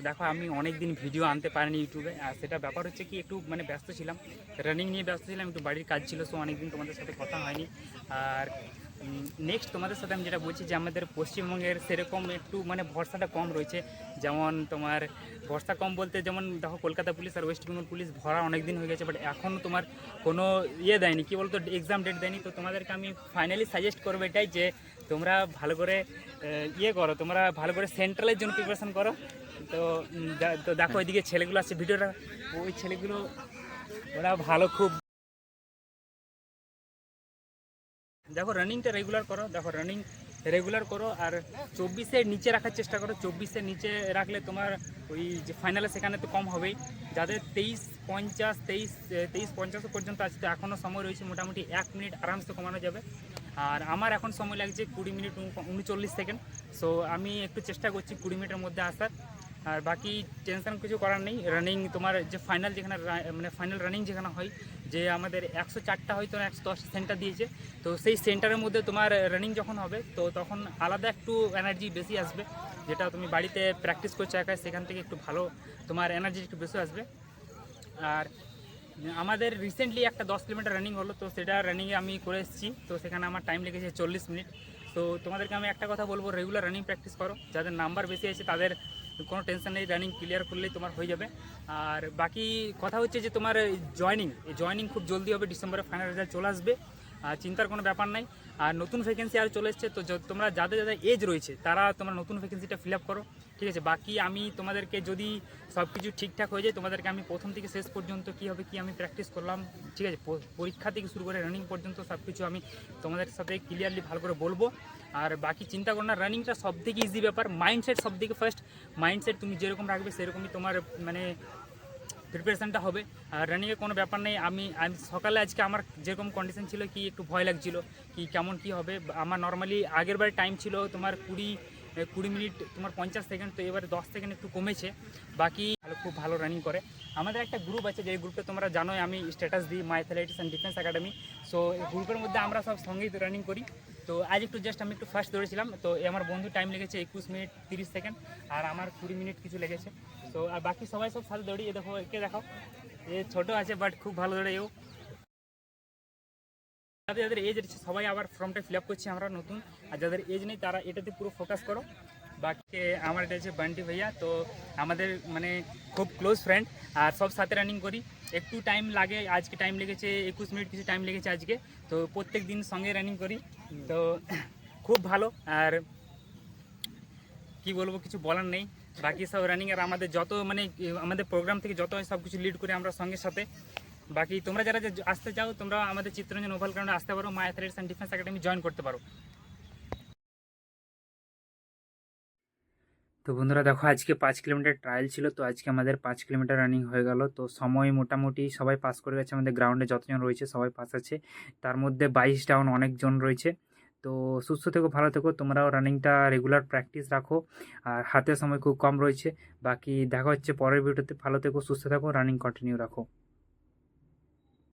দেখো আমি অনেক দিন ভিডিও আনতে পারিনি ইউটিউবে, আর সেটা ব্যাপার হচ্ছে কি একটু মানে ব্যস্ত ছিলাম, রানিং নিয়ে ব্যস্ত ছিলাম, একটু বাড়ির কাজ ছিল, সো অনেকদিন তোমাদের সাথে কথা হয়নি। আর নেক্সট তোমাদের সাথে আমি যেটা বলছি যে আমাদের পশ্চিমবঙ্গের সেরকম একটু মানে ভরসাটা কম রয়েছে। যেমন তোমার ভরসা কম বলতে যেমন দেখো কলকাতা পুলিশ আর ওয়েস্ট বেঙ্গল পুলিশ ভরা অনেক দিন হয়ে গেছে, বাট এখনও তোমার কোনো দেয়নি, কী বলতো এক্সাম ডেট দেয়নি। তো তোমাদেরকে আমি ফাইনালি সাজেস্ট করবো এটাই যে তোমরা ভালো করে করো, তোমরা ভালো করে সেন্ট্রালের জন্য প্রিপারেশন করো। তো তো দেখো ওইদিকে ছেলেগুলো আছে ভিডিওটা, ওই ছেলেগুলো ওরা ভালো খুব। দেখো রানিংটা রেগুলার করো, দেখো রানিং রেগুলার করো, আর 24-এর নিচে রাখার চেষ্টা করো। 24-এর নিচে রাখলে তোমার ওই যে ফাইনালে সেখানে তো কম হবেই। যাদের 23-50 23-50 পর্যন্ত আছে, তো এখনও সময় রয়েছে, মোটামুটি 1 মিনিট আরামসে কমানো যাবে। আর আমার এখন সময় লাগছে 20 মিনিট 39 সেকেন্ড। সো আমি একটু চেষ্টা করছি 20 মিনিটের মধ্যে আসার। আর বাকি টেনশন কিছু করার নেই। রানিং তোমার যে ফাইনাল যেখানে মানে ফাইনাল রানিং যেখানে হয়, যে আমাদের 104টা হয়তো 110 সেন্টার দিয়েছে, তো সেই সেন্টারের মধ্যে তোমার রানিং যখন হবে তো তখন আলাদা একটু এনার্জি বেশি আসবে, যেটা তুমি বাড়িতে প্র্যাকটিস করছো একা, সেখান থেকে একটু ভালো তোমার এনার্জি একটু বেশি আসবে। আর আমাদের রিসেন্টলি একটা 10 কিলোমিটার রানিং হলো, তো সেটা রানিংয়ে আমি করে এসেছি, তো সেখানে আমার টাইম লেগেছে 40 মিনিট। তো তোমাদেরকে আমি একটা কথা বলবো, রেগুলার রানিং প্র্যাকটিস করো, যাদের নাম্বার বেশি আছে তাদের কোনো টেনশন নেই, রানিং ক্লিয়ার করলেই তোমার হয়ে যাবে। আর বাকি কথা হচ্ছে যে তোমার জয়নিং খুব জলদি হবে, ডিসেম্বরে ফাইনাল রেজাল্ট চলে আসবে, আর চিন্তার কোনো ব্যাপার নাই। আর নতুন ভ্যাকেন্সি আর চলে এসছে, তো তোমরা যাদের যাদের এজ রয়েছে তারা তোমরা নতুন ভ্যাকেন্সিটা ফিল আপ করো, ঠিক আছে। বাকি আমি তোমাদেরকে যদি সব কিছু ঠিকঠাক হয়ে যায়, তোমাদেরকে আমি প্রথম থেকে শেষ পর্যন্ত কী হবে কি আমি প্র্যাকটিস করলাম, ঠিক আছে, পরীক্ষা থেকে শুরু করে রানিং পর্যন্ত সব কিছু আমি তোমাদের সাথে ক্লিয়ারলি ভালো করে বলবো। আর বাকি চিন্তা করো না, রানিংটা সব থেকে ইজি ব্যাপার, মাইন্ডসেট সব থেকে ফার্স্ট। মাইন্ডসেট তুমি যেরকম রাখবে সেরকমই তোমার মানে প্রিপারেশানটা হবে। আর রানিংয়ে কোনো ব্যাপার নেই। আমি সকালে আজকে আমার যেরকম কন্ডিশন ছিল কি একটু ভয় লাগছিল কি কেমন কি হবে। আমার নর্মালি আগের বার টাইম ছিল তোমার 20 মিনিট তোমার 50 সেকেন্ড, তো এবারে 10 সেকেন্ড একটু কমেছে। বাকি খুব ভালো রানিং করে। আমাদের একটা গ্রুপ আছে, যে গ্রুপটা তোমরা জানোই আমি স্ট্যাটাস দিই, my athletics and defence academy. So এই গ্রুপের মধ্যে আমরা সব সঙ্গেই রানিং করি। তো আজ একটু জাস্ট আমি একটু ফার্স্ট দৌড়েছিলাম, তো আমার বন্ধু টাইম লেগেছে 21 মিনিট 30 সেকেন্ড, আর আমার 20 মিনিট কিছু লেগেছে। তো আর বাকি সবাই সব সাথে দৌড়ি, দেখো একে দেখাও, এ ছোটো আছে বাট খুব ভালো দৌড়ে এও। যাদের যাদের এজ আছে সবাই আবার ফর্মটা ফিল আপ করছি আমরা নতুন, আর যাদের এজ নেই তারা এটাতে পুরো ফোকাস করো। বাকি আমার এটা হচ্ছে বান্টি ভাইয়া, তো আমাদের মানে খুব ক্লোজ ফ্রেন্ড, আর সব সাথে রানিং করি। একটু টাইম লাগে, আজকে টাইম লেগেছে 21 মিনিট কিছু টাইম লেগেছে আজকে, তো প্রত্যেক দিন সঙ্গে রানিং করি। তো খুব ভালো, আর কি বলবো কিছু বলার নেই। বাকি সব রানিং, আর আমাদের যত মানে আমাদের প্রোগ্রাম থেকে যত সব কিছু লিড করে আমরা সঙ্গে সাথে। বাকি তোমরা যারা আসতে চাও তোমরা আমাদের চিত্তরঞ্জন ওভাল গ্রাউন্ডে আসতে পারো, my athletics and defence academy join করতে পারো। তো বন্ধুরা দেখো আজকে 5 কিলোমিটার ট্রায়াল ছিল, তো আজকে আমাদের 5 কিলোমিটার রানিং হয়ে গেল। তো সময় মোটামুটি সবাই পাস করে গেছে, আমাদের গ্রাউন্ডে যতজন রয়েছে সবাই পাস আছে, তার মধ্যে 22 ডাউন অনেকজন রয়েছে। তো সুস্থ থেকো, ভালো থেকো, তোমরাও রানিংটা রেগুলার প্র্যাকটিস রাখো, আর হাতে সময় খুব কম রয়েছে। বাকি দেখা হচ্ছে পরের ভিডিওতে, ভালো থেকো, সুস্থ থাকো, রানিং কন্টিনিউ রাখো।